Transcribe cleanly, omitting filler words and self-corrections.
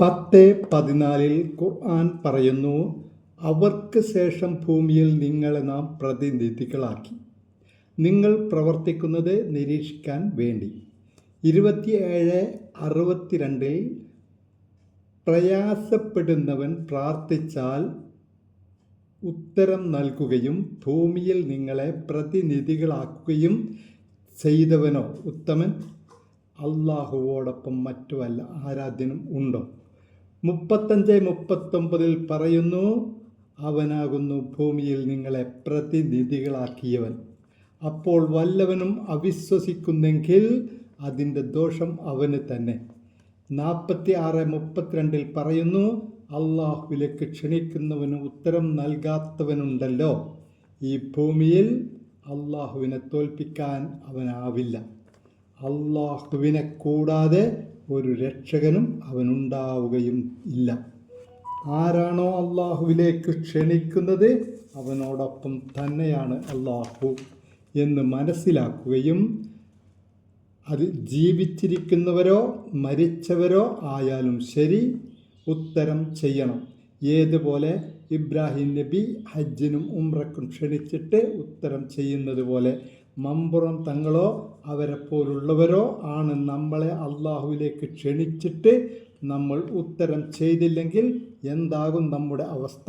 10:14 ഖുർആൻ പറയുന്നു, അവർക്ക് ശേഷം ഭൂമിയിൽ നിങ്ങളെ നാം പ്രതിനിധികളാക്കി, നിങ്ങൾ പ്രവർത്തിക്കുന്നത് നിരീക്ഷിക്കാൻ വേണ്ടി. 27:62 പ്രയാസപ്പെടുന്നവൻ പ്രാർത്ഥിച്ചാൽ ഉത്തരം നൽകുകയും ഭൂമിയിൽ നിങ്ങളെ പ്രതിനിധികളാക്കുകയും ചെയ്തവനോ ഉത്തമൻ? അല്ലാഹുവോടൊപ്പം മറ്റു വല്ല ആരാധ്യനും ഉണ്ടോ? 35-39 പറയുന്നു, അവനാകുന്നു ഭൂമിയിൽ നിങ്ങളെ പ്രതിനിധികളാക്കിയവൻ. അപ്പോൾ വല്ലവനും അവിശ്വസിക്കുന്നെങ്കിൽ അതിൻ്റെ ദോഷം അവന് തന്നെ. 46-32 പറയുന്നു, അള്ളാഹുവിലേക്ക് ക്ഷണിക്കുന്നവന് ഉത്തരം നൽകാത്തവനുണ്ടല്ലോ, ഈ ഭൂമിയിൽ അള്ളാഹുവിനെ തോൽപ്പിക്കാൻ അവനാവില്ല. അള്ളാഹുവിനെ കൂടാതെ ഒരു രക്ഷകനും അവനുണ്ടാവുകയും ഇല്ല. ആരാണോ അള്ളാഹുവിലേക്ക് ക്ഷണിക്കുന്നത് അവനോടൊപ്പം തന്നെയാണ് അള്ളാഹു എന്ന് മനസ്സിലാക്കുകയും അത് ജീവിച്ചിരിക്കുന്നവരോ മരിച്ചവരോ ആയാലും ശരി ഉത്തരം ചെയ്യണം. ഏതുപോലെ ഇബ്രാഹിം നബി ഹജ്ജിനും ഉംറക്കും ക്ഷണിച്ചിട്ട് ഉത്തരം ചെയ്യുന്നത് പോലെ മമ്പുറം തങ്ങളോ അവരെ പോലുള്ളവരോ ആണ് നമ്മളെ അള്ളാഹുവിലേക്ക് ക്ഷണിച്ചിട്ട് നമ്മൾ ഉത്തരം ചെയ്തില്ലെങ്കിൽ എന്താകും നമ്മുടെ അവസ്ഥ?